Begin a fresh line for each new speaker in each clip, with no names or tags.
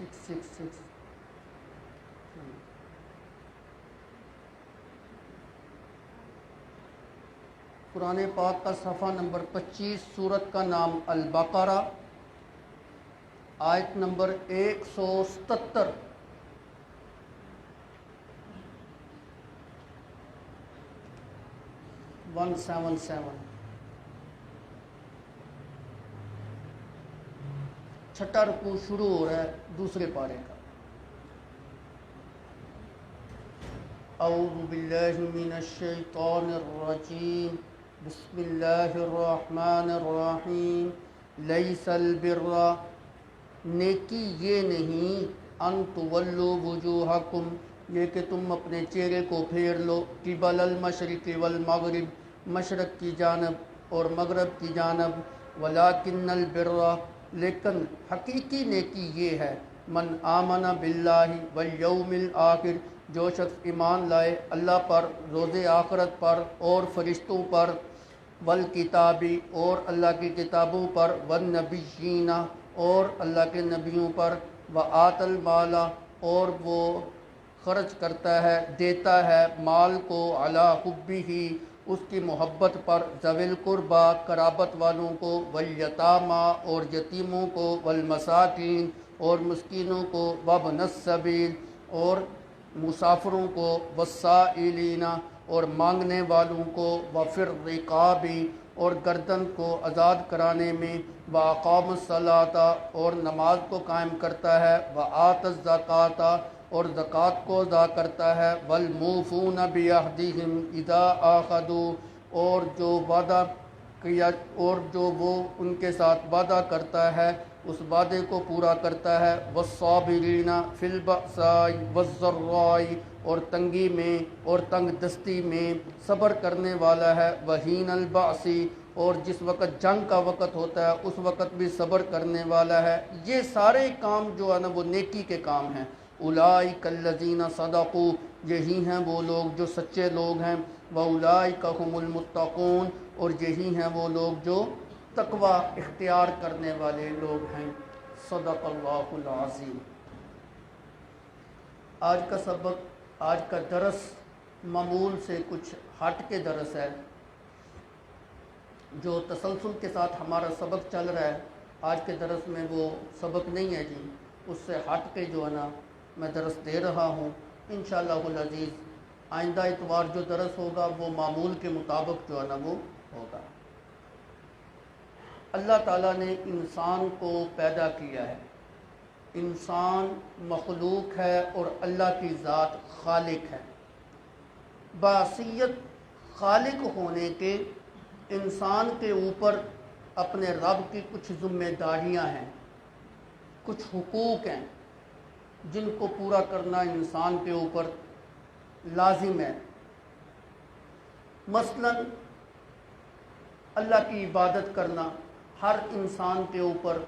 666 قرآن پاک کا صفحہ نمبر 25، سورت کا نام البقرہ، آیت نمبر 177۔ چھٹا رکوع شروع ہو رہا ہے دوسرے پارے کا۔ اعوذ باللہ من الشیطان الرجیم، بسم اللہ الرحمن الرحیم۔ لیس البر، نیکی یہ نہیں، ان تولوا وجوہکم، یہ کہ تم اپنے چہرے کو پھیر لو، قبل المشرق والمغرب، مشرق کی جانب اور مغرب کی جانب، ولکن البر، لیکن حقیقی نیکی یہ ہے، من آمن باللہ والیوم الآخر، جو شخص ایمان لائے اللہ پر، روز آخرت پر اور فرشتوں پر، والکتابی اور اللہ کی کتابوں پر، والنبیین اور اللہ کے نبیوں پر، وآت المال اور وہ خرچ کرتا ہے، دیتا ہے مال کو، علی حبہ اس کی محبت پر، ذوی القربی قرابت والوں کو، والیتامی اور یتیموں کو، والمساکین اور مسکینوں کو، وابن السبیل اور مسافروں کو، والسائلین اور مانگنے والوں کو، وفی الرقاب اور گردن کو آزاد کرانے میں، واقام الصلاۃ اور نماز کو قائم کرتا ہے، وآت الزکوٰۃ اور زکوٰۃ کو ادا کرتا ہے، والموفون بعہدہم اذا عاہدوا اور جو وعدہ کیا اور جو وہ ان کے ساتھ وعدہ کرتا ہے اس وعدے کو پورا کرتا ہے، والصابرین فی البأساء والضراء اور تنگی میں اور تنگ دستی میں صبر کرنے والا ہے، وحین البأس اور جس وقت جنگ کا وقت ہوتا ہے اس وقت بھی صبر کرنے والا ہے۔ یہ سارے کام جو ہے نا وہ نیکی کے کام ہیں۔ اولئک الذین صدقوا، یہی ہیں وہ لوگ جو سچے لوگ ہیں، واولئک ھم المتقون اور یہی ہیں وہ لوگ جو تقوی اختیار کرنے والے لوگ ہیں۔ صدق اللہ العظیم۔ آج کا سبق، آج کا درس معمول سے کچھ ہٹ کے درس ہے، جو تسلسل کے ساتھ ہمارا سبق چل رہا ہے، آج کے درس میں وہ سبق نہیں ہے جی، اس سے ہٹ کے جو ہے نا میں درس دے رہا ہوں۔ انشاءاللہ العزیز آئندہ اتوار جو درس ہوگا وہ معمول کے مطابق جو ہے نا وہ ہوگا۔ اللہ تعالیٰ نے انسان کو پیدا کیا ہے، انسان مخلوق ہے اور اللہ کی ذات خالق ہے۔ بحیثیت خالق ہونے کے انسان کے اوپر اپنے رب کی کچھ ذمہ داریاں ہیں، کچھ حقوق ہیں جن کو پورا کرنا انسان کے اوپر لازم ہے۔ مثلا اللہ کی عبادت کرنا ہر انسان کے اوپر،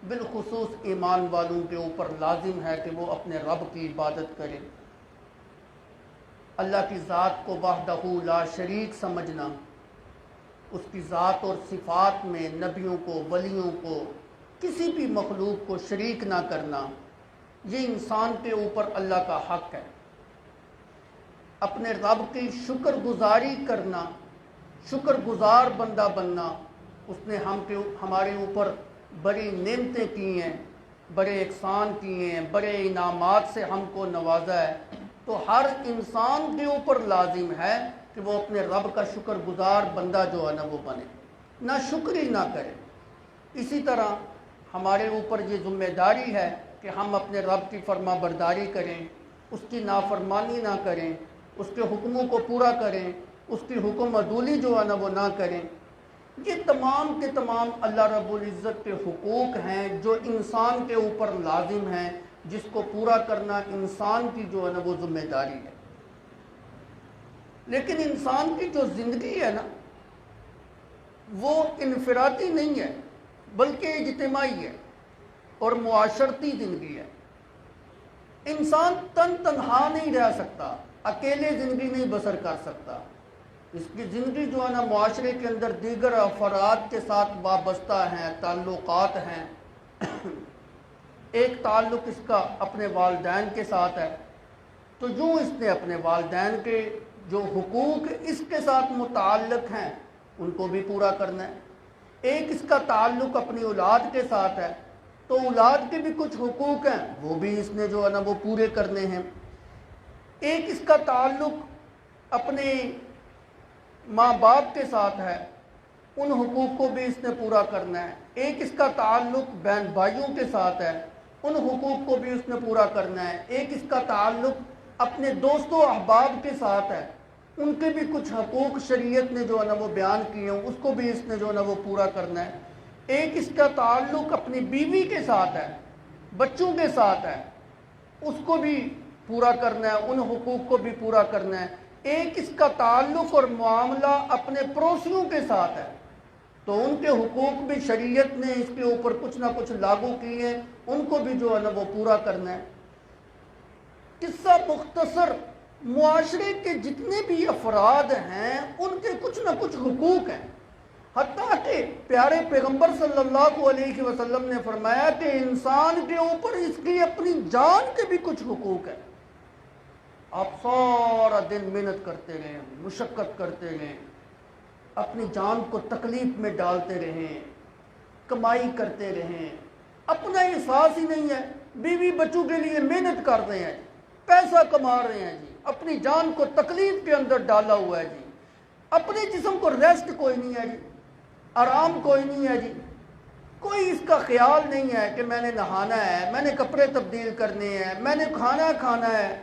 بالخصوص ایمان والوں کے اوپر لازم ہے کہ وہ اپنے رب کی عبادت کریں۔ اللہ کی ذات کو وحدہ لا شریک سمجھنا، اس کی ذات اور صفات میں نبیوں کو، ولیوں کو، کسی بھی مخلوق کو شریک نہ کرنا، یہ انسان کے اوپر اللہ کا حق ہے۔ اپنے رب کی شکر گزاری کرنا، شکر گزار بندہ بننا، اس نے ہمارے اوپر بڑی نعمتیں کی ہیں، بڑے احسان کیے ہیں، بڑے انعامات سے ہم کو نوازا ہے، تو ہر انسان کے اوپر لازم ہے کہ وہ اپنے رب کا شکر گزار بندہ جو ہے نا وہ بنے، نہ شکری نہ کرے۔ اسی طرح ہمارے اوپر یہ ذمہ داری ہے کہ ہم اپنے رب کی فرما برداری کریں، اس کی نافرمانی نہ کریں، اس کے حکموں کو پورا کریں، اس کی حکم عدولی جو ہے نا وہ نہ کریں۔ یہ تمام کے تمام اللہ رب العزت کے حقوق ہیں جو انسان کے اوپر لازم ہیں، جس کو پورا کرنا انسان کی جو ہے نا وہ ذمہ داری ہے۔ لیکن انسان کی جو زندگی ہے نا وہ انفرادی نہیں ہے بلکہ اجتماعی ہے اور معاشرتی زندگی ہے۔ انسان تنہا نہیں رہ سکتا، اکیلے زندگی نہیں بسر کر سکتا۔ اس کی زندگی جو ہے نا معاشرے کے اندر دیگر افراد کے ساتھ وابستہ ہیں، تعلقات ہیں۔ ایک تعلق اس کا اپنے والدین کے ساتھ ہے، تو یوں اس نے اپنے والدین کے جو حقوق اس کے ساتھ متعلق ہیں ان کو بھی پورا کرنا ہے۔ ایک اس کا تعلق اپنی اولاد کے ساتھ ہے، تو اولاد کے بھی کچھ حقوق ہیں وہ بھی اس نے جو ہے نا وہ پورے کرنے ہیں۔ ایک اس کا تعلق اپنے ماں باپ کے ساتھ ہے، ان حقوق کو بھی اس نے پورا کرنا ہے۔ ایک اس کا تعلق بہن بھائیوں کے ساتھ ہے، ان حقوق کو بھی اس نے پورا کرنا ہے۔ ایک اس کا تعلق اپنے دوستوں احباب کے ساتھ ہے، ان کے بھی کچھ حقوق شریعت نے جو ہے نا وہ بیان کیے ہوں، اس کو بھی اس نے جو ہے نا وہ پورا کرنا ہے۔ ایک اس کا تعلق اپنی بیوی کے ساتھ ہے، بچوں کے ساتھ ہے، اس کو بھی پورا کرنا ہے، ان حقوق کو بھی پورا کرنا ہے۔ ایک اس کا تعلق اور معاملہ اپنے پڑوسیوں کے ساتھ ہے، تو ان کے حقوق بھی شریعت نے اس کے اوپر کچھ نہ کچھ لاگو کیے ہیں، ان کو بھی جو ہے نا وہ پورا کرنا ہے۔ قصہ مختصر، معاشرے کے جتنے بھی افراد ہیں ان کے کچھ نہ کچھ حقوق ہیں، حتیٰ کہ پیارے پیغمبر صلی اللہ علیہ وسلم نے فرمایا کہ انسان کے اوپر اس کی اپنی جان کے بھی کچھ حقوق ہیں۔ آپ سارا دن محنت کرتے رہیں، مشقت کرتے رہیں، اپنی جان کو تکلیف میں ڈالتے رہیں، کمائی کرتے رہیں، اپنا احساس ہی نہیں ہے، بیوی بچوں کے لیے محنت کر رہے ہیں، پیسہ کما رہے ہیں جی، اپنی جان کو تکلیف کے اندر ڈالا ہوا ہے جی، اپنے جسم کو ریسٹ کوئی نہیں ہے جی، آرام کوئی نہیں ہے جی، کوئی اس کا خیال نہیں ہے کہ میں نے نہانا ہے، میں نے کپڑے تبدیل کرنے ہیں، میں نے کھانا کھانا ہے،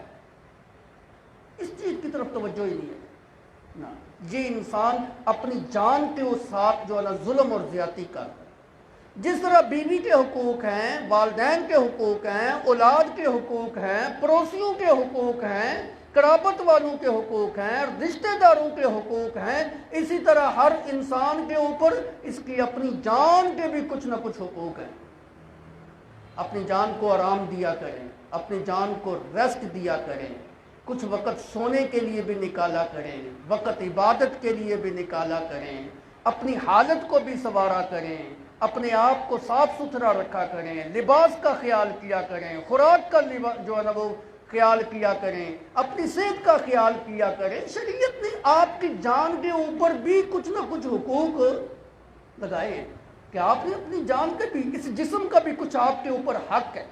اس چیز کی طرف توجہ ہی نہیں ہے نا۔ یہ انسان اپنی جان کے ساتھ جو ہے نا ظلم اور زیادتی کر رہا ہے۔ جس طرح بیوی کے حقوق ہیں، والدین کے حقوق ہیں، اولاد کے حقوق ہیں، پڑوسیوں کے حقوق ہیں، قرابت والوں کے حقوق ہیں، رشتہ داروں کے حقوق ہیں، اسی طرح ہر انسان کے اوپر اس کی اپنی جان کے بھی کچھ نہ کچھ حقوق ہیں۔ اپنی جان کو آرام دیا کریں، اپنی جان کو ریسٹ دیا کریں، کچھ وقت سونے کے لیے بھی نکالا کریں، وقت عبادت کے لیے بھی نکالا کریں، اپنی حالت کو بھی سنوارا کریں، اپنے آپ کو صاف ستھرا رکھا کریں، لباس کا خیال کیا کریں، خوراک کا جو ہے نا وہ خیال کیا کریں، اپنی صحت کا خیال کیا کریں۔ شریعت نے آپ کی جان کے اوپر بھی کچھ نہ کچھ حقوق لگائے ہیں کہ آپ نے اپنی جان کے بھی، اس جسم کا بھی کچھ آپ کے اوپر حق ہے۔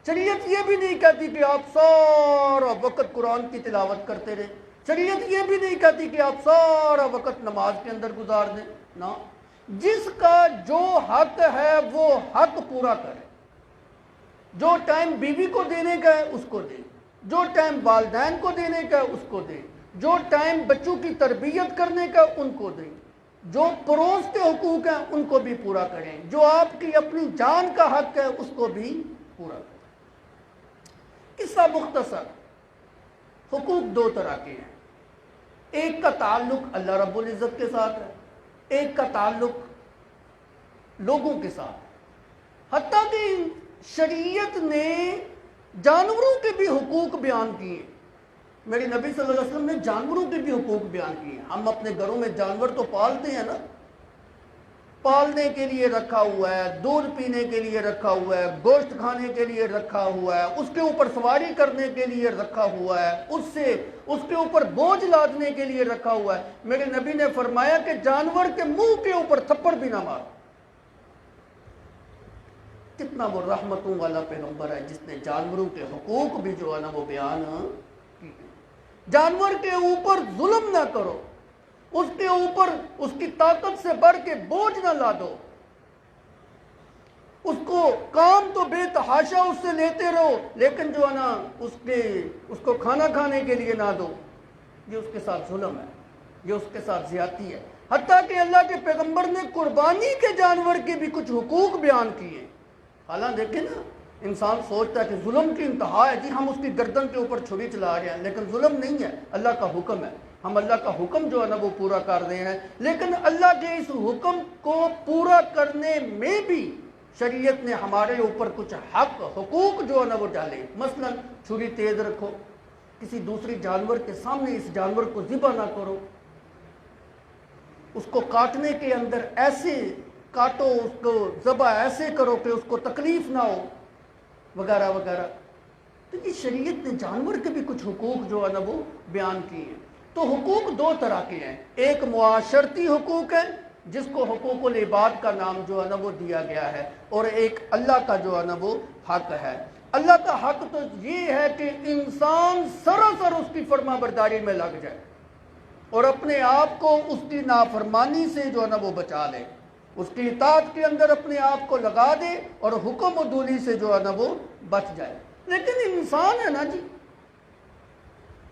شریعت یہ بھی نہیں کہتی کہ آپ سارا وقت قرآن کی تلاوت کرتے رہیں، شریعت یہ بھی نہیں کہتی کہ آپ سارا وقت نماز کے اندر گزار دیں، نہ، جس کا جو حق ہے وہ حق پورا کرے۔ جو ٹائم بیوی کو دینے کا ہے اس کو دیں، جو ٹائم والدین کو دینے کا ہے اس کو دیں، جو ٹائم بچوں کی تربیت کرنے کا ان کو دیں، جو پڑوس کے حقوق ہیں ان کو بھی پورا کریں، جو آپ کی اپنی جان کا حق ہے اس کو بھی پورا کریں۔ قصہ مختصر، حقوق دو طرح کے ہیں، ایک کا تعلق اللہ رب العزت کے ساتھ ہے، ایک کا تعلق لوگوں کے ساتھ۔ حتیٰ کہ شریعت نے جانوروں کے بھی حقوق بیان کیے، میرے نبی صلی اللہ علیہ وسلم نے جانوروں کے بھی حقوق بیان کیے۔ ہم اپنے گھروں میں جانور تو پالتے ہیں نا، پالنے کے لیے رکھا ہوا ہے، دودھ پینے کے لیے رکھا ہوا ہے، گوشت کھانے کے لیے رکھا ہوا ہے، اس کے اوپر سواری کرنے کے لیے رکھا ہوا ہے، اس کے اوپر بوجھ لادنے کے لیے رکھا ہوا ہے۔ میرے نبی نے فرمایا کہ جانور کے منہ کے اوپر تھپڑ بھی نہ مارو۔ کتنا وہ رحمتوں والا پیغمبر ہے جس نے جانوروں کے حقوق بھی جو ہے نا وہ بیان کی۔ جانور کے اوپر ظلم نہ کرو، اس کے اوپر اس کی طاقت سے بڑھ کے بوجھ نہ لا دو، اس کو کام تو بے تحاشا اس سے لیتے رہو، لیکن جو ہے نا اس کو کھانا کھانے کے لیے نہ دو۔ یہ اس کے ساتھ ظلم ہے، یہ اس کے ساتھ زیادتی ہے۔ حتیٰ کہ اللہ کے پیغمبر نے قربانی کے جانور کے بھی کچھ حقوق بیان کیے۔ حالانکہ دیکھیں نا، انسان سوچتا ہے کہ ظلم کی انتہا ہے جی، ہم اس کی گردن کے اوپر چھری چلا رہے ہیں، لیکن ظلم نہیں ہے، اللہ کا حکم ہے، ہم اللہ کا حکم جو ہے نا وہ پورا کر رہے ہیں۔ لیکن اللہ کے اس حکم کو پورا کرنے میں بھی شریعت نے ہمارے اوپر کچھ حق حقوق جو ہے نا وہ ڈالے۔ مثلا چھری تیز رکھو، کسی دوسری جانور کے سامنے اس جانور کو ذبح نہ کرو، اس کو کاٹنے کے اندر ایسے کاٹو، اس کو ذبح ایسے کرو کہ اس کو تکلیف نہ ہو۔ وغیرہ وغیرہ. تو یہ شریعت نے جانور کے بھی کچھ حقوق جو ہے نا وہ بیان کیے ہیں. تو حقوق دو طرح کے ہیں. ایک معاشرتی حقوق ہے جس کو حقوق العباد کا نام جو ہے نا وہ دیا گیا ہے, اور ایک اللہ کا جو ہے نا وہ حق ہے. اللہ کا حق تو یہ ہے کہ انسان سراسر اس کی فرما برداری میں لگ جائے اور اپنے آپ کو اس کی نافرمانی سے جو ہے نا وہ بچا لے, اس کی اطاعت کے اندر اپنے آپ کو لگا دے اور حکم و دولی سے جو ہے نا وہ بچ جائے. لیکن انسان ہے نا جی,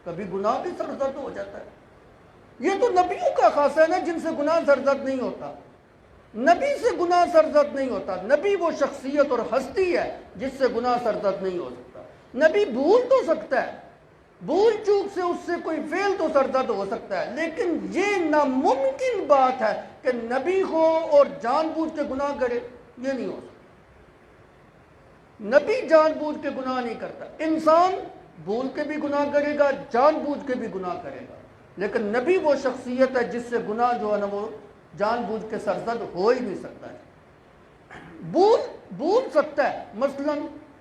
کبھی گناہ بھی سرزد ہو جاتا ہے. یہ تو نبیوں کا خاصہ ہے نا جن سے گناہ سرزد نہیں ہوتا. نبی سے گناہ سرزد نہیں ہوتا. نبی وہ شخصیت اور ہستی ہے جس سے گناہ سرزد نہیں ہو سکتا. نبی بھول تو سکتا ہے, بھول چوک سے اس سے کوئی فعل تو سرزد ہو سکتا ہے, لیکن یہ ناممکن بات ہے کہ نبی ہو اور جان بوجھ کے گناہ کرے. یہ نہیں ہو سکتا. نبی جان بوجھ کے گناہ نہیں کرتا. انسان بھول کے بھی گناہ کرے گا, جان بوجھ کے بھی گناہ کرے گا, لیکن نبی وہ شخصیت ہے جس سے گناہ جو ہے نا وہ جان بوجھ کے سرزد ہو ہی نہیں سکتا ہے. بھول سکتا ہے. مثلا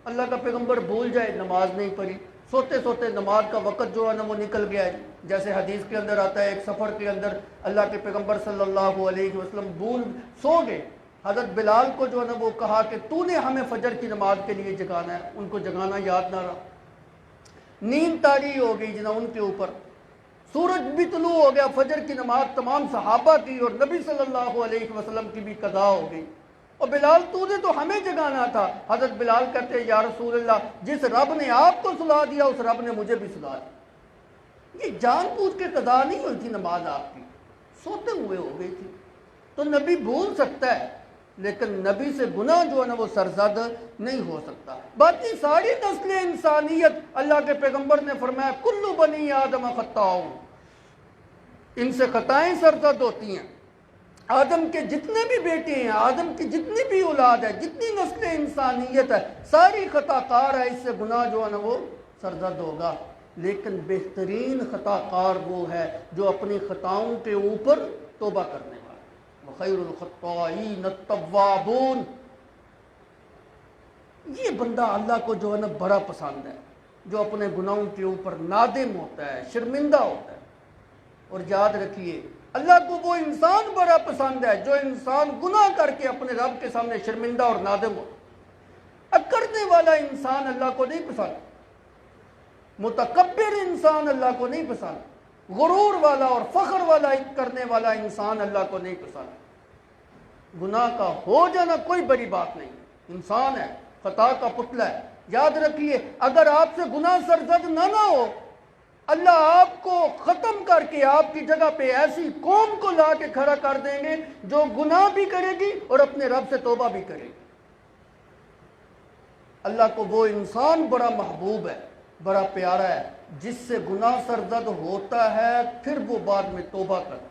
اللہ کا پیغمبر بھول جائے, نماز نہیں پڑھی, سوتے سوتے نماز کا وقت جو ہے نا وہ نکل گیا ہے. جیسے حدیث کے اندر آتا ہے, ایک سفر کے اندر اللہ کے پیغمبر صلی اللہ علیہ وسلم سو گئے. حضرت بلال کو جو ہے نا وہ کہا کہ تو نے ہمیں فجر کی نماز کے لیے جگانا ہے. ان کو جگانا یاد نہ رہا, نیند طاری ہو گئی جنا ان کے اوپر. سورج بھی طلوع ہو گیا, فجر کی نماز تمام صحابہ کی اور نبی صلی اللہ علیہ وسلم کی بھی قضا ہو گئی. اور بلال تو نے تو ہمیں جگانا تھا. حضرت بلال کہتے ہیں یا رسول اللہ, جس رب نے آپ کو سلا دیا اس رب نے مجھے بھی سلا دیا. یہ جان بوجھ کے قضا نہیں ہوئی تھی نماز آپ کی, سوتے ہوئے ہو گئی تھی. تو نبی بھول سکتا ہے لیکن نبی سے گناہ جو ہے نا وہ سرزد نہیں ہو سکتا. باقی ساری نسل انسانیت, اللہ کے پیغمبر نے فرمایا کل بنی آدم خطاؤں, ان سے خطائیں سرزد ہوتی ہیں. آدم کے جتنے بھی بیٹے ہیں, آدم کی جتنی بھی اولاد ہے, جتنی نسل انسانیت ہے, ساری خطا کار ہے. اس سے گناہ جو ہے نا وہ سرزد ہوگا. لیکن بہترین خطا کار وہ ہے جو اپنی خطاؤں کے اوپر توبہ کرنے والا. وَخَيْرُ الْخَطَّائِينَ التَّوَّابُونَ. یہ بندہ اللہ کو جو ہے نا بڑا پسند ہے, جو اپنے گناہوں کے اوپر نادم ہوتا ہے, شرمندہ ہوتا ہے. اور یاد رکھیے, اللہ کو وہ انسان بڑا پسند ہے جو انسان گناہ کر کے اپنے رب کے سامنے شرمندہ اور نادم ہو. اکڑنے والا انسان اللہ کو نہیں پسند, متکبر انسان اللہ کو نہیں پسند, غرور والا اور فخر والا کرنے والا انسان اللہ کو نہیں پسند. گناہ کا ہو جانا کوئی بڑی بات نہیں, انسان ہے, خطا کا پتلا ہے. یاد رکھیے, اگر آپ سے گناہ سرزد نہ ہو, اللہ آپ کو ختم کر کے آپ کی جگہ پہ ایسی قوم کو لا کے کھڑا کر دیں گے جو گناہ بھی کرے گی اور اپنے رب سے توبہ بھی کرے گی. اللہ کو وہ انسان بڑا محبوب ہے, بڑا پیارا ہے جس سے گناہ سرزد ہوتا ہے, پھر وہ بعد میں توبہ کرتا.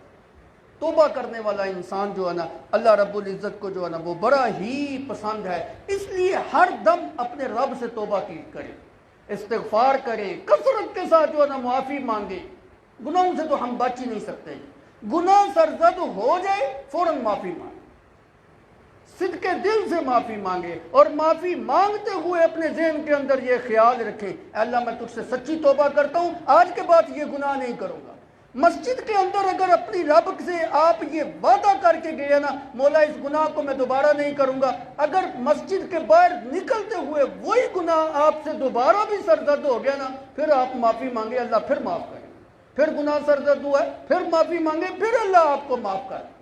توبہ کرنے والا انسان جو ہے نا اللہ رب العزت کو جو ہے نا وہ بڑا ہی پسند ہے. اس لیے ہر دم اپنے رب سے توبہ کی کرے, استغفار کرے, کثرت کے ساتھ جو ہے نا معافی مانگے. گناہوں سے تو ہم بچ ہی نہیں سکتے. گناہ سرزد ہو جائے فوراً معافی مانگے, صدقے دل سے معافی مانگے, اور معافی مانگتے ہوئے اپنے ذہن کے اندر یہ خیال رکھے, اے اللہ میں تجھ سے سچی توبہ کرتا ہوں, آج کے بعد یہ گناہ نہیں کروں گا. مسجد کے اندر اگر اپنی رب سے آپ یہ وعدہ کر کے گئے نا, مولا اس گناہ کو میں دوبارہ نہیں کروں گا, اگر مسجد کے باہر نکلتے ہوئے وہی گناہ آپ سے دوبارہ بھی سرزد ہو گیا نا, پھر آپ معافی مانگے, اللہ پھر معاف کرے. پھر گناہ سرزد ہوا ہے, پھر معافی مانگے, پھر اللہ آپ کو معاف کرے.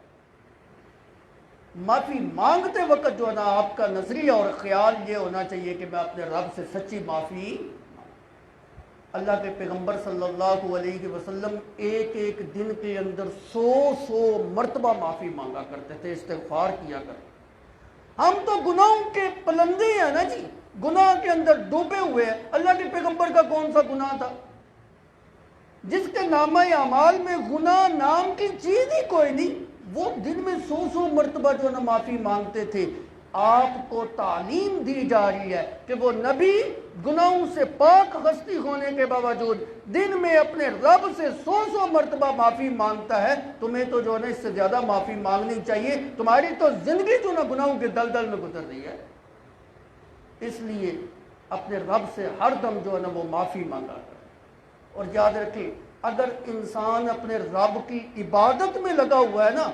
معافی مانگتے وقت جو ہے نا آپ کا نظریہ اور خیال یہ ہونا چاہیے کہ میں اپنے رب سے سچی معافی. اللہ کے پیغمبر صلی اللہ علیہ وسلم ایک ایک دن کے اندر 100 مرتبہ معافی مانگا کرتے تھے, استغفار کیا کرتے. ہم تو گناہوں کے پلندے ہیں نا جی, گناہ کے اندر ڈوبے ہوئے ہیں. اللہ کے پیغمبر کا کون سا گناہ تھا جس کے نامہ اعمال میں گناہ نام کی چیز ہی کوئی نہیں؟ وہ دن میں 100 مرتبہ جو نا معافی مانگتے تھے. آپ کو تعلیم دی جا رہی ہے کہ وہ نبی گناہوں سے پاک ہستی ہونے کے باوجود دن میں اپنے رب سے 100 مرتبہ معافی مانگتا ہے. تمہیں تو جو ہے اس سے زیادہ معافی مانگنی چاہیے. تمہاری تو زندگی جو نا گناہوں کے دلدل میں گزر رہی ہے. اس لیے اپنے رب سے ہر دم جو ہے نا وہ معافی مانگا کرے۔ اور یاد رکھیں، اگر انسان اپنے رب کی عبادت میں لگا ہوا ہے نا،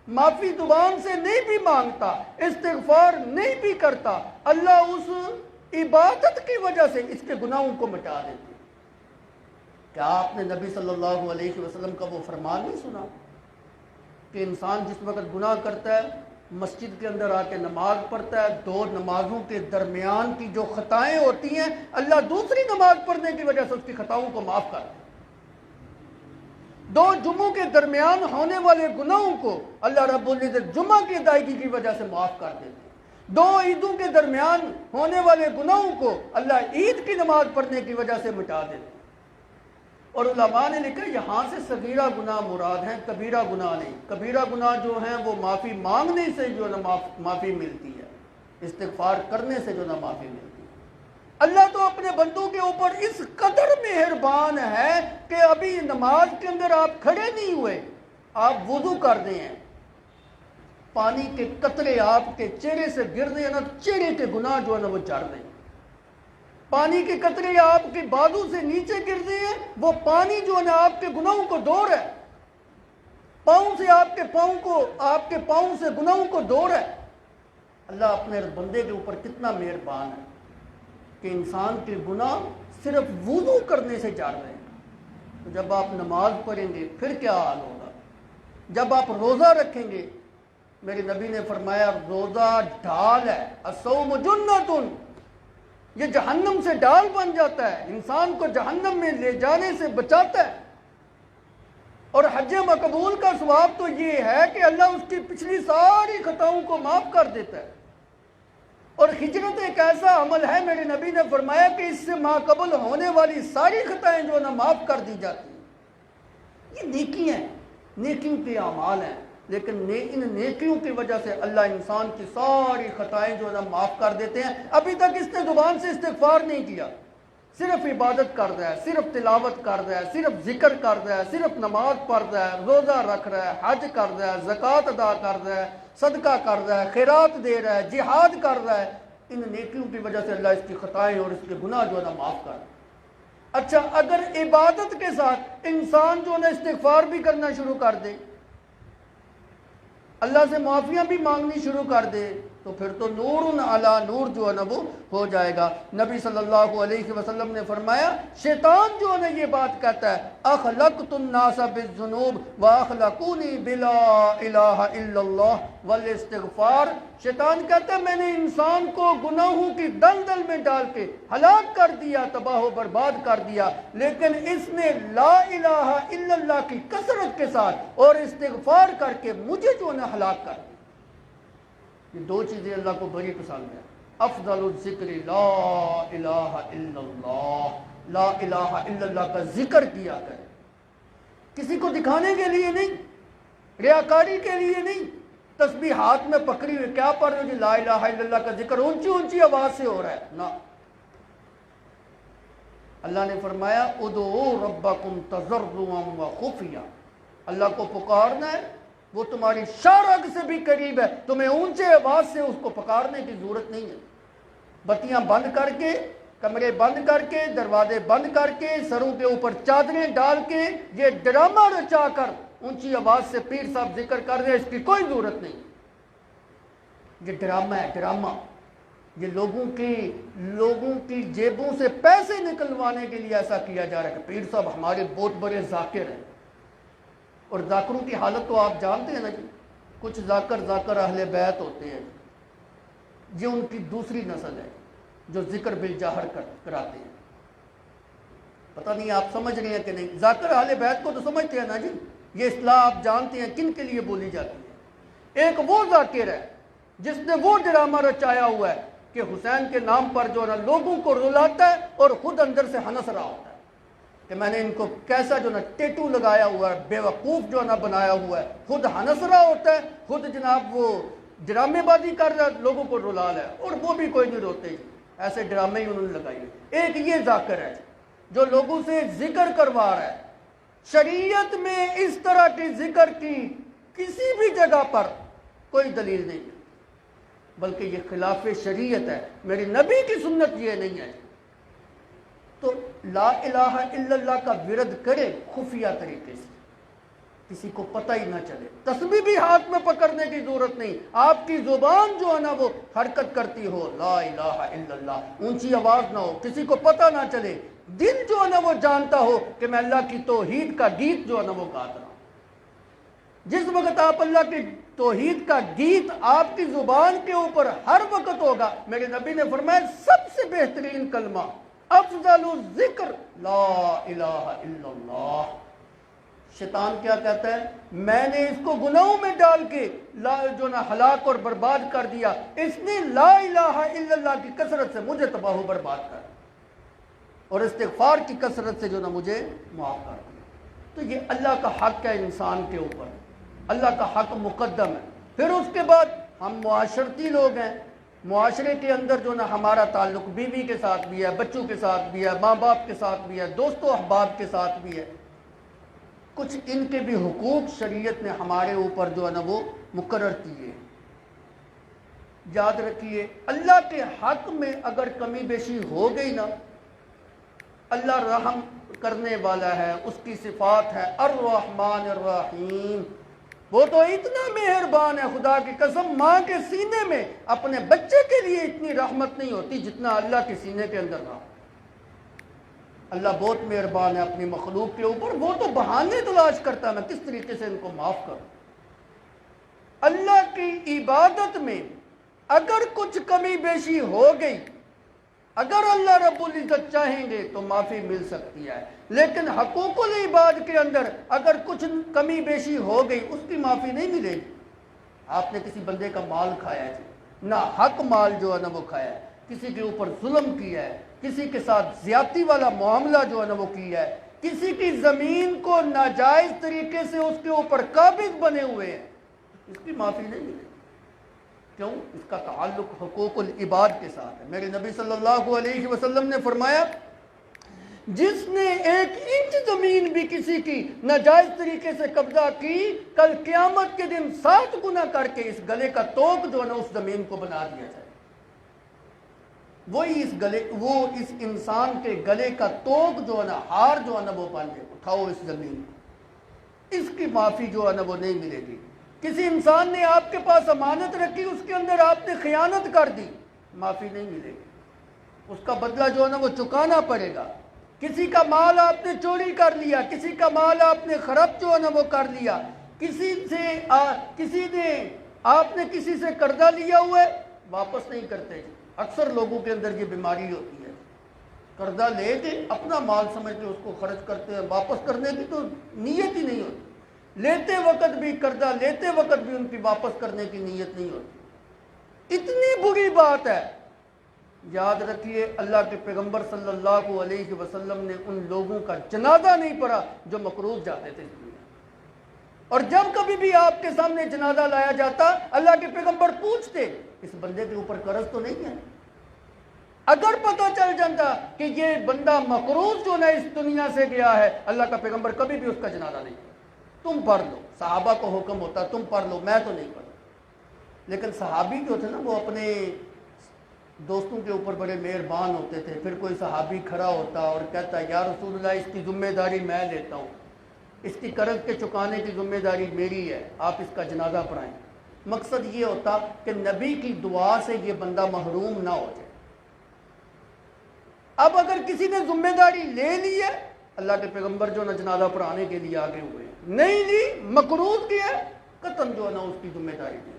معافی زبان سے نہیں بھی مانگتا، استغفار نہیں بھی کرتا، اللہ اس عبادت کی وجہ سے اس کے گناہوں کو مٹا دیتے۔ کیا آپ نے نبی صلی اللہ علیہ وسلم کا وہ فرمان نہیں سنا کہ انسان جس وقت گناہ کرتا ہے، مسجد کے اندر آ کے نماز پڑھتا ہے، دو نمازوں کے درمیان کی جو خطائیں ہوتی ہیں اللہ دوسری نماز پڑھنے کی وجہ سے اس کی خطاؤں کو معاف کر دیتا ہے۔ دو جمعوں کے درمیان ہونے والے گناہوں کو اللہ رب العزت جمعہ کی ادائیگی کی وجہ سے معاف کر دیتے ہیں۔ دو عیدوں کے درمیان ہونے والے گناہوں کو اللہ عید کی نماز پڑھنے کی وجہ سے مٹا دیتے ہیں۔ اور علماء نے لکھا یہاں سے صغیرہ گناہ مراد ہیں، کبیرہ گناہ نہیں۔ کبیرہ گناہ جو ہیں وہ معافی مانگنے سے جو نا معافی ملتی ہے، استغفار کرنے سے جو نا معافی ملتی ہے۔ اللہ تو اپنے بندوں کے اوپر اس قدر مہربان ہے کہ ابھی نماز کے اندر آپ کھڑے نہیں ہوئے، آپ وضو کر دیں ہیں، پانی کے قطرے آپ کے چہرے سے گر دیں نا، چہرے کے گناہ جو ہے نا وہ جھڑ دیں۔ پانی کے قطرے آپ کے بازو سے نیچے گر دیں ہیں، وہ پانی جو ہے نا آپ کے گناہوں کو دھو رہا ہے۔ پاؤں سے آپ کے پاؤں سے گناہوں کو دھو رہا ہے۔ اللہ اپنے بندے کے اوپر کتنا مہربان ہے کہ انسان کے گناہ صرف وضو کرنے سے جھڑ رہے ہیں۔ تو جب آپ نماز پڑھیں گے پھر کیا حال ہوگا؟ جب آپ روزہ رکھیں گے، میرے نبی نے فرمایا روزہ ڈھال ہے، الصوم جنۃ، یہ جہنم سے ڈال بن جاتا ہے، انسان کو جہنم میں لے جانے سے بچاتا ہے۔ اور حج مقبول کا ثواب تو یہ ہے کہ اللہ اس کی پچھلی ساری خطاؤں کو معاف کر دیتا ہے۔ اور ہجرت ایک ایسا عمل ہے، میرے نبی نے فرمایا کہ اس سے ماقبل ہونے والی ساری خطائیں جو نا معاف کر دی جاتی ہیں۔ یہ نیکی ہیں، نیکیوں کے اعمال ہیں، لیکن ان نیکیوں کی وجہ سے اللہ انسان کی ساری خطائیں جو نا معاف کر دیتے ہیں۔ ابھی تک اس نے زبان سے استغفار نہیں کیا، صرف عبادت کر رہا ہے، صرف تلاوت کر رہا ہے، صرف ذکر کر رہا ہے، صرف نماز پڑھ رہا ہے، روزہ رکھ رہا ہے، حج کر رہا ہے، زکوٰۃ ادا کر رہا ہے، صدقہ کر رہا ہے، خیرات دے رہا ہے، جہاد کر رہا ہے۔ ان نیکیوں کی وجہ سے اللہ اس کی خطائیں اور اس کے گناہ جو ہے نا معاف کر۔ اچھا، اگر عبادت کے ساتھ انسان جو ہے نا استغفار بھی کرنا شروع کر دے، اللہ سے معافیاں بھی مانگنی شروع کر دے، تو پھر تو نور علی نور جو ہے نا وہ ہو جائے گا۔ نبی صلی اللہ علیہ وسلم نے فرمایا شیطان جو ہے نا یہ بات کہتا ہے اخلقت الناس بالذنوب واخلقونی بلا الہ الا اللہ والاستغفار۔ شیطان کہتا ہے میں نے انسان کو گناہوں کی دلدل میں ڈال کے ہلاک کر دیا، تباہ و برباد کر دیا، لیکن اس نے لا الہ الا اللہ کی کثرت کے ساتھ اور استغفار کر کے مجھے جو ہے نا ہلاک کر دیا۔ یہ دو چیزیں اللہ کو بڑی پسند ہیں۔ افضل الذکر لا الہ الا اللہ، لا الہ الا اللہ کا ذکر کیا کرے، کسی کو دکھانے کے لیے نہیں، ریاکاری کے لیے نہیں، تسبیح ہاتھ میں پکڑی ہوئی کیا پڑھ رہے ہو جی، لا الہ الا اللہ کا ذکر اونچی اونچی آواز سے ہو رہا ہے نا۔ اللہ نے فرمایا ادعوا ربکم تضرعا وخفیا، اللہ کو پکارنا ہے، وہ تمہاری شارگ سے بھی قریب ہے، تمہیں اونچے آواز سے اس کو پکارنے کی ضرورت نہیں ہے۔ بتیاں بند کر کے، کمرے بند کر کے، دروازے بند کر کے، سروں کے اوپر چادریں ڈال کے، یہ ڈرامہ رچا کر اونچی آواز سے پیر صاحب ذکر کر رہے ہیں، اس کی کوئی ضرورت نہیں۔ یہ ڈرامہ ہے، ڈرامہ، یہ لوگوں کی جیبوں سے پیسے نکلوانے کے لیے ایسا کیا جا رہا ہے کہ پیر صاحب ہمارے بہت بڑے ذاکر ہیں۔ اور ذاکروں کی حالت تو آپ جانتے ہیں نا جی، کچھ ذاکر اہل بیت ہوتے ہیں، یہ ان کی دوسری نسل ہے جو ذکر بالجاہر کراتے ہیں۔ پتہ نہیں آپ سمجھ رہے ہیں کہ نہیں؟ ذاکر اہل بیت کو تو سمجھتے ہیں نا جی، یہ اصطلاح آپ جانتے ہیں کن کے لیے بولی جاتی ہے۔ ایک وہ ذاکر ہے جس نے وہ ڈرامہ رچایا ہوا ہے کہ حسین کے نام پر جو ہے نا لوگوں کو رلاتا ہے اور خود اندر سے ہنس رہا ہوتا ہے کہ میں نے ان کو کیسا جو نا ٹیٹو لگایا ہوا ہے، بے وقوف جو نا بنایا ہوا ہے، خود ہنس رہا ہوتا ہے، خود جناب وہ ڈرامے بازی کر رہا ہے، لوگوں کو رلا رہا ہے، اور وہ بھی کوئی نہیں روتے، ایسے ڈرامے ہی انہوں نے لگائی ہوئے۔ ایک یہ ذاکر ہے جو لوگوں سے ذکر کروا رہا ہے۔ شریعت میں اس طرح کی ذکر کی کسی بھی جگہ پر کوئی دلیل نہیں ہے۔ بلکہ یہ خلاف شریعت ہے، میری نبی کی سنت یہ نہیں ہے۔ تو لا الہ الا اللہ کا ورد کرے خفیہ طریقے سے، کسی کو پتہ ہی نہ چلے، تسبیح بھی ہاتھ میں پکڑنے کی ضرورت نہیں، آپ کی زبان جو ہے نا وہ حرکت کرتی ہو، لا الہ الا اللہ، اونچی آواز نہ ہو، کسی کو پتہ نہ چلے، دل جو ہے نا وہ جانتا ہو کہ میں اللہ کی توحید کا گیت جو ہے نا وہ گاتا رہا ہوں۔ جس وقت آپ اللہ کی توحید کا گیت آپ کی زبان کے اوپر ہر وقت ہوگا، میرے نبی نے فرمایا سب سے بہترین کلمہ، افضل الذکر لا الہ الا اللہ۔ شیطان کیا کہتا ہے؟ میں نے اس کو گناہوں میں ڈال کے جو نا ہلاک اور برباد کر دیا، اس نے لا الہ الا اللہ کی کثرت سے مجھے تباہ و برباد کر اور استغفار کی کثرت سے جو نا مجھے معاف کر دیا۔ تو یہ اللہ کا حق ہے انسان کے اوپر، اللہ کا حق مقدم ہے۔ پھر اس کے بعد ہم معاشرتی لوگ ہیں، معاشرے کے اندر جو نا ہمارا تعلق بیوی کے ساتھ بھی ہے، بچوں کے ساتھ بھی ہے، ماں باپ کے ساتھ بھی ہے، دوست و احباب کے ساتھ بھی ہے، کچھ ان کے بھی حقوق شریعت نے ہمارے اوپر جو ہے نا وہ مقرر کیے۔ یاد رکھیے اللہ کے حق میں اگر کمی بیشی ہو گئی نا، اللہ رحم کرنے والا ہے، اس کی صفات ہے الرحمن الرحیم، وہ تو اتنا مہربان ہے، خدا کی قسم ماں کے سینے میں اپنے بچے کے لیے اتنی رحمت نہیں ہوتی جتنا اللہ کے سینے کے اندر رہا۔ اللہ بہت مہربان ہے اپنی مخلوق کے اوپر، وہ تو بہانے تلاش کرتا ہے میں کس طریقے سے ان کو معاف کروں۔ اللہ کی عبادت میں اگر کچھ کمی بیشی ہو گئی، اگر اللہ رب العزت چاہیں گے تو معافی مل سکتی ہے، لیکن حقوق العباد کے اندر اگر کچھ کمی بیشی ہو گئی اس کی معافی نہیں ملے گی۔ آپ نے کسی بندے کا مال کھایا ہے، نہ حق مال جو ہے نا وہ کھایا ہے، کسی کے اوپر ظلم کیا ہے، کسی کے ساتھ زیادتی والا معاملہ جو ہے نا وہ کیا ہے، کسی کی زمین کو ناجائز طریقے سے اس کے اوپر قابض بنے ہوئے ہیں، اس کی معافی نہیں ملے گی۔ کیوں؟ اس کا تعلق حقوق العباد کے ساتھ ہے۔ میرے نبی صلی اللہ علیہ وسلم نے فرمایا جس نے 1 انچ زمین بھی کسی کی ناجائز طریقے سے قبضہ کی، کل قیامت کے دن 7 گنا کر کے اس گلے کا توق جو ہے نا اس زمین کو بنا دیا جائے۔ وہ اس انسان کے گلے کا توق جو ہے نا، ہار جو ہے نا وہ باندھے، اٹھاؤ اس زمین کو، اس کی معافی جو ہے نا وہ نہیں ملے گی۔ کسی انسان نے آپ کے پاس امانت رکھی، اس کے اندر آپ نے خیانت کر دی، معافی نہیں ملے گی، اس کا بدلہ جو ہے نا وہ چکانا پڑے گا۔ کسی کا مال آپ نے چوری کر لیا، کسی کا مال آپ نے خراب جو ہے نا وہ کر لیا، آپ نے کسی سے قرضہ لیا ہوا ہے، واپس نہیں کرتے۔ اکثر لوگوں کے اندر یہ بیماری ہوتی ہے، قرضہ لے کے اپنا مال سمجھ کے اس کو خرچ کرتے ہیں، واپس کرنے کی تو نیت ہی نہیں ہوتی، لیتے وقت بھی قرضہ لیتے وقت بھی ان کی واپس کرنے کی نیت نہیں ہوتی۔ اتنی بری بات ہے۔ یاد رکھیے اللہ کے پیغمبر صلی اللہ علیہ وسلم نے ان لوگوں کا جنازہ نہیں پڑھا جو مقروض جاتے تھے۔ اور جب کبھی بھی آپ کے سامنے جنازہ لایا جاتا، اللہ کے پیغمبر پوچھتے اس بندے کے اوپر قرض تو نہیں ہے؟ اگر پتہ چل جاتا کہ یہ بندہ مقروض جو نہ اس دنیا سے گیا ہے، اللہ کا پیغمبر کبھی بھی اس کا جنازہ نہیں پڑھتا۔ تم پڑھ لو، صحابہ کو حکم ہوتا تم پڑھ لو، میں تو نہیں پڑھتا۔ لیکن صحابی جو تھے نا وہ اپنے دوستوں کے اوپر بڑے مہربان ہوتے تھے۔ پھر کوئی صحابی کھڑا ہوتا اور کہتا یا رسول اللہ اس کی ذمہ داری میں لیتا ہوں، اس کی قرض کے چکانے کی ذمہ داری میری ہے، آپ اس کا جنازہ پڑھائیں۔ مقصد یہ ہوتا کہ نبی کی دعا سے یہ بندہ محروم نہ ہو جائے۔ اب اگر کسی نے ذمہ داری لے لی ہے، اللہ کے پیغمبر جو نہ جنازہ پڑھانے کے لیے آگے ہوئے، نہیں لی، مقروض کیا ہے، قطعاً جو ہے نا اس کی ذمہ داری دی۔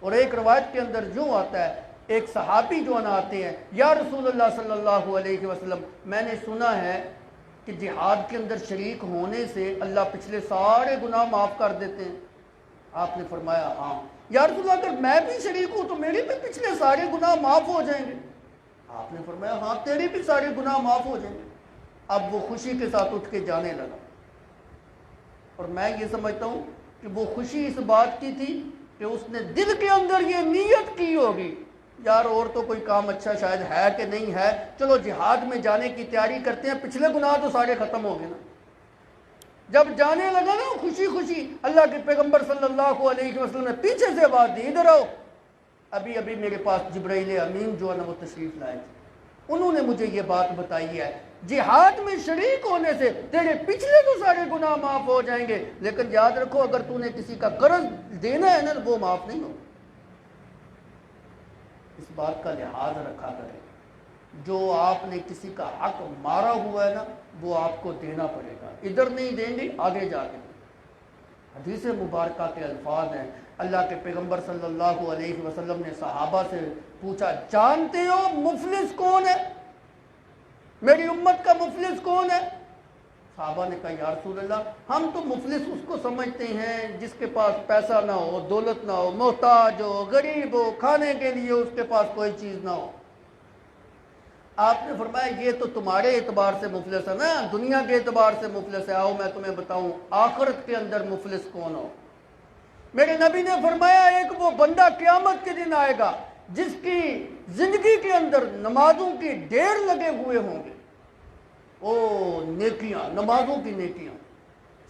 اور ایک روایت کے اندر جو آتا ہے، ایک صحابی جو ہے نا آتے ہیں، یا رسول اللہ صلی اللہ علیہ وسلم میں نے سنا ہے کہ جہاد کے اندر شریک ہونے سے اللہ پچھلے سارے گناہ معاف کر دیتے ہیں۔ آپ نے فرمایا ہاں۔ یا رسول اللہ اگر میں بھی شریک ہوں تو میرے بھی پچھلے سارے گناہ معاف ہو جائیں گے؟ آپ نے فرمایا ہاں تیرے بھی سارے گناہ معاف ہو جائیں گے۔ اب وہ خوشی کے ساتھ اٹھ کے جانے لگا، اور میں یہ سمجھتا ہوں کہ وہ خوشی اس بات کی تھی کہ اس نے دل کے اندر یہ نیت کی ہوگی یار اور تو کوئی کام اچھا شاید ہے کہ نہیں ہے، چلو جہاد میں جانے کی تیاری کرتے ہیں، پچھلے گناہ تو سارے ختم ہو گئے نا۔ جب جانے لگا نا خوشی خوشی، اللہ کے پیغمبر صلی اللہ علیہ وسلم نے پیچھے سے آواز دی ادھر آؤ، ابھی ابھی میرے پاس جبرائیل امین جو ہے نا وہ تشریف لائے تھے، انہوں نے مجھے یہ بات بتائی ہے، جہاد میں شریک ہونے سے تیرے پچھلے تو سارے گناہ معاف ہو جائیں گے، لیکن یاد رکھو اگر تو نے کسی کا قرض دینا ہے نا وہ معاف نہیں ہوگا۔ اس بات کا لحاظ رکھا کرے، جو آپ نے کسی کا حق مارا ہوا ہے نا وہ آپ کو دینا پڑے گا، ادھر نہیں دیں گے آگے جا کے۔ حدیث مبارکہ کے الفاظ ہیں، اللہ کے پیغمبر صلی اللہ علیہ وسلم نے صحابہ سے پوچھا، جانتے ہو مفلس کون ہے؟ میری امت کا مفلس کون ہے؟ صحابہ نے کہا یا رسول اللہ ہم تو مفلس اس کو سمجھتے ہیں جس کے پاس پیسہ نہ ہو، دولت نہ ہو، محتاج ہو، غریب ہو، کھانے کے لیے اس کے پاس کوئی چیز نہ ہو۔ آپ نے فرمایا یہ تو تمہارے اعتبار سے مفلس ہے نا، دنیا کے اعتبار سے مفلس ہے، آؤ میں تمہیں بتاؤں آخرت کے اندر مفلس کون ہو۔ میرے نبی نے فرمایا ایک وہ بندہ قیامت کے دن آئے گا جس کی زندگی کے اندر نمازوں کی ڈھیر لگے ہوئے ہوں گے، نیکیاں، نمازوں کی نیکیاں،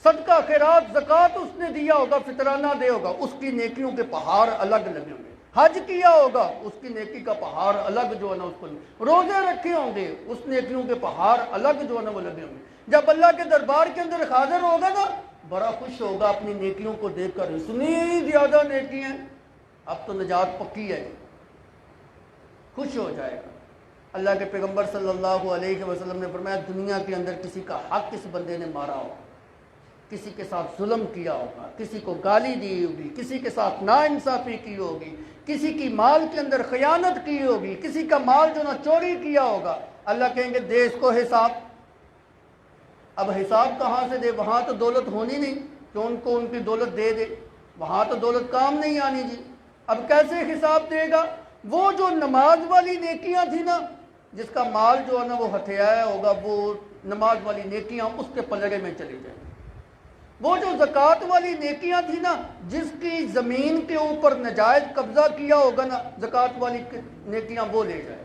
صدقہ خیرات زکوٰۃ اس نے دیا ہوگا، فطرانہ دے ہوگا، اس کی نیکیوں کے پہاڑ الگ لگے ہوں گے، حج کیا ہوگا اس کی نیکی کا پہاڑ الگ جو ہے نا اس کو، روزے رکھے ہوں گے اس نیکیوں کے پہاڑ الگ جو ہے نا وہ لگے ہوں گے۔ جب اللہ کے دربار کے اندر حاضر ہوگا نا بڑا خوش ہوگا اپنی نیکیوں کو دیکھ کر، اتنی زیادہ نیکی ہیں، اب تو نجات پکی ہے، خوش ہو جائے گا۔ اللہ کے پیغمبر صلی اللہ علیہ وسلم نے فرمایا دنیا کے اندر کسی کا حق کس بندے نے مارا ہوگا، کسی کے ساتھ ظلم کیا ہوگا، کسی کو گالی دی ہوگی، کسی کے ساتھ ناانصافی کی ہوگی، کسی کی مال کے اندر خیانت کی ہوگی، کسی کا مال جو نہ چوری کیا ہوگا، اللہ کہیں گے دے اس کو حساب۔ اب حساب کہاں سے دے؟ وہاں تو دولت ہونی نہیں کہ ان کو ان کی دولت دے دے، وہاں تو دولت کام نہیں آنی جی۔ اب کیسے حساب دے گا؟ وہ جو نماز والی نیکیاں تھی نا، جس کا مال جو ہے نا وہ ہتھیایا ہوگا، وہ نماز والی نیکیاں اس کے پلڑے میں چلی جائیں۔ وہ جو زکوٰۃ والی نیکیاں تھی نا، جس کی زمین کے اوپر ناجائز قبضہ کیا ہوگا نا، زکوٰۃ والی نیکیاں وہ لے جائے۔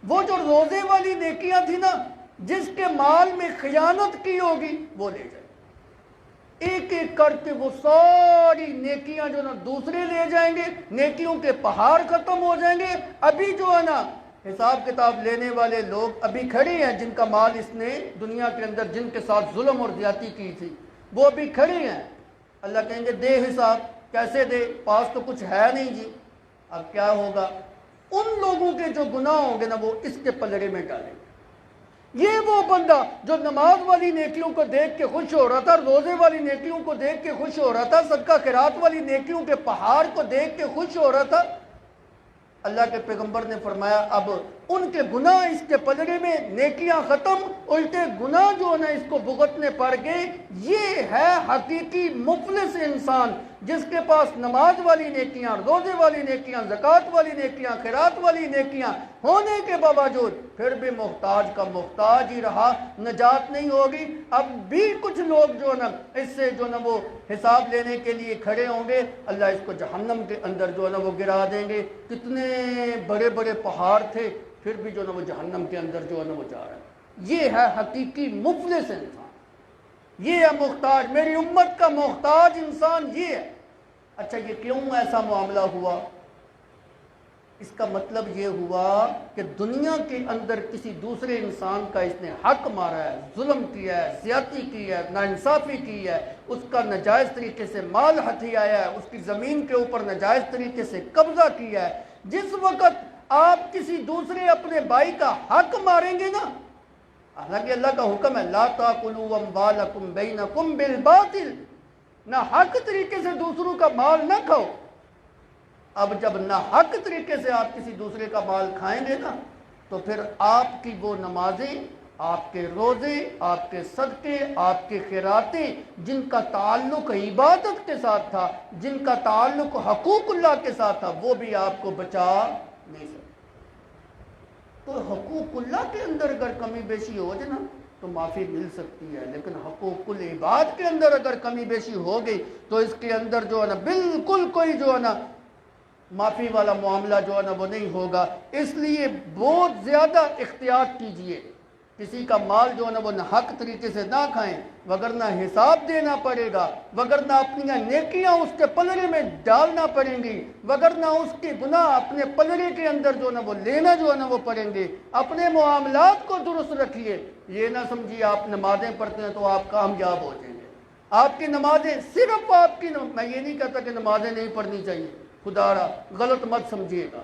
وہ جو روزے والی نیکیاں تھی نا، جس کے مال میں خیانت کی ہوگی وہ لے جائے۔ ایک ایک کر کے وہ ساری نیکیاں جو نا دوسرے لے جائیں گے، نیکیوں کے پہاڑ ختم ہو جائیں گے۔ ابھی جو ہے نا حساب کتاب لینے والے لوگ ابھی کھڑے ہیں، جن کا مال اس نے دنیا کے اندر جن کے ساتھ ظلم اور زیادتی کی تھی وہ ابھی کھڑے ہیں۔ اللہ کہیں گے دے حساب، کیسے دے؟ پاس تو کچھ ہے نہیں جی۔ اب کیا ہوگا؟ ان لوگوں کے جو گناہ ہوں گے نا وہ اس کے پلڑے میں ڈالیں گے۔ یہ وہ بندہ جو نماز والی نیکیوں کو دیکھ کے خوش ہو رہا تھا، روزے والی نیکیوں کو دیکھ کے خوش ہو رہا تھا، صدقہ خیرات والی نیکیوں کے پہاڑ کو دیکھ کے خوش ہو رہا تھا، اللہ کے پیغمبر نے فرمایا اب ان کے گناہ اس کے پلڑے میں، نیکیاں ختم، الٹے گناہ جو ہے نا اس کو بھگتنے پڑ گئے۔ یہ ہے حقیقی مفلس انسان، جس کے پاس نماز والی نیکیاں، روزے والی نیکیاں، زکوٰۃ والی نیکیاں، خیرات والی نیکیاں ہونے کے باوجود پھر بھی محتاج کا محتاج ہی رہا، نجات نہیں ہوگی۔ اب بھی کچھ لوگ جو نا اس سے جو نا وہ حساب لینے کے لیے کھڑے ہوں گے، اللہ اس کو جہنم کے اندر جو ہے نا وہ گرا دیں گے۔ کتنے بڑے بڑے پہاڑ تھے پھر بھی جو نا وہ جہنم کے اندر جو ہے نا وہ جا رہا ہے۔ یہ ہے حقیقی مفلس انسان، یہ ہے محتاج، میری امت کا محتاج انسان یہ ہے۔ اچھا یہ کیوں ایسا معاملہ ہوا؟ اس کا مطلب یہ ہوا کہ دنیا کے اندر کسی دوسرے انسان کا اس نے حق مارا ہے، ظلم کیا ہے، زیادتی کی ہے، ناانصافی کی ہے، اس کا ناجائز طریقے سے مال ہتھیایا ہے، اس کی زمین کے اوپر ناجائز طریقے سے قبضہ کیا ہے۔ جس وقت آپ کسی دوسرے اپنے بھائی کا حق ماریں گے نا، حالانکہ اللہ کا حکم ہے لا تاکلوا اموالکم بینکم بالباطل، نہ حق طریقے سے دوسروں کا مال نہ کھاؤ۔ اب جب نہ حق طریقے سے آپ کسی دوسرے کا مال کھائیں گے نا تو پھر آپ کی وہ نمازیں، آپ کے روزے، آپ کے صدقے، آپ کے خیراتیں جن کا تعلق عبادت کے ساتھ تھا، جن کا تعلق حقوق اللہ کے ساتھ تھا، وہ بھی آپ کو بچا نہیں سکتے۔ تو حقوق اللہ کے اندر اگر کمی بیشی ہو جائے نا تو معافی مل سکتی ہے، لیکن حقوق العباد کے اندر اگر کمی بیشی ہو گئی تو اس کے اندر جو ہے نا بالکل کوئی جو ہے نا معافی والا معاملہ جو ہے نا وہ نہیں ہوگا۔ اس لیے بہت زیادہ احتیاط کیجئے، کسی کا مال جو ہے نا وہ حق طریقے سے نہ کھائیں، وگرنہ حساب دینا پڑے گا، وگرنہ اپنی نیکیاں اس کے پلڑے میں ڈالنا پڑیں گی، وگرنہ اس کے گناہ اپنے پلڑے کے اندر جو ہے نا وہ لینا جو ہے نا وہ پڑیں گے۔ اپنے معاملات کو درست رکھیے، یہ نہ سمجھیے آپ نمازیں پڑھتے ہیں تو آپ کامیاب ہو جائیں گے۔ آپ کی نمازیں صرف میں یہ نہیں کہتا کہ نمازیں نہیں پڑھنی چاہیے، خدا را غلط مت سمجھیے گا،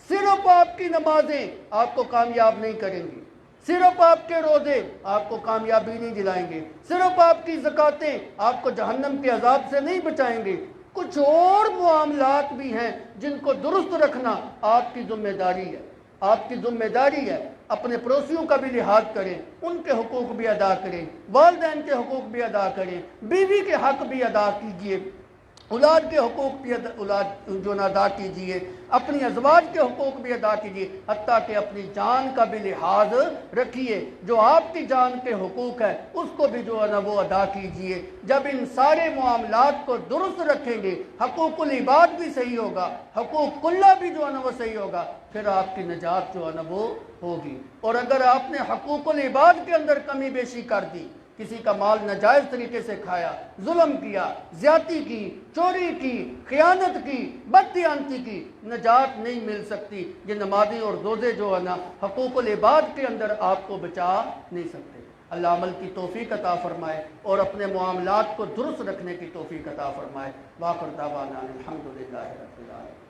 صرف آپ کی نمازیں آپ کو کامیاب نہیں کریں گی، صرف آپ کے روزے آپ کو کامیابی نہیں دلائیں گے، صرف آپ کی زکاتیں آپ کو جہنم کے عذاب سے نہیں بچائیں گے۔ کچھ اور معاملات بھی ہیں جن کو درست رکھنا آپ کی ذمہ داری ہے، آپ کی ذمہ داری ہے۔ اپنے پڑوسیوں کا بھی لحاظ کریں، ان کے حقوق بھی ادا کریں، والدین کے حقوق بھی ادا کریں، بیوی کے حق بھی ادا کیجیے، اولاد کے حقوق بھی جو ادا کیجیے، اپنی ازواج کے حقوق بھی ادا کیجیے، حتیٰ کہ اپنی جان کا بھی لحاظ رکھیے، جو آپ کی جان کے حقوق ہے اس کو بھی جو ہے نا وہ ادا کیجیے۔ جب ان سارے معاملات کو درست رکھیں گے، حقوق العباد بھی صحیح ہوگا، حقوق کلہ بھی جو ہے نا وہ صحیح ہوگا، پھر آپ کی نجات جو ہے نا وہ ہوگی۔ اور اگر آپ نے حقوق العباد کے اندر کمی بیشی کر دی، کسی کا مال ناجائز طریقے سے کھایا، ظلم کیا، زیادتی کی، چوری کی، خیانت کی، بددیانتی کی، نجات نہیں مل سکتی۔ یہ نمازیں اور روزے جو ہے نا حقوق العباد کے اندر آپ کو بچا نہیں سکتے۔ اللہ عمل کی توفیق عطا فرمائے اور اپنے معاملات کو درست رکھنے کی توفیق عطا فرمائے۔ وآخر دعوانا الحمدللہ رب العالمین۔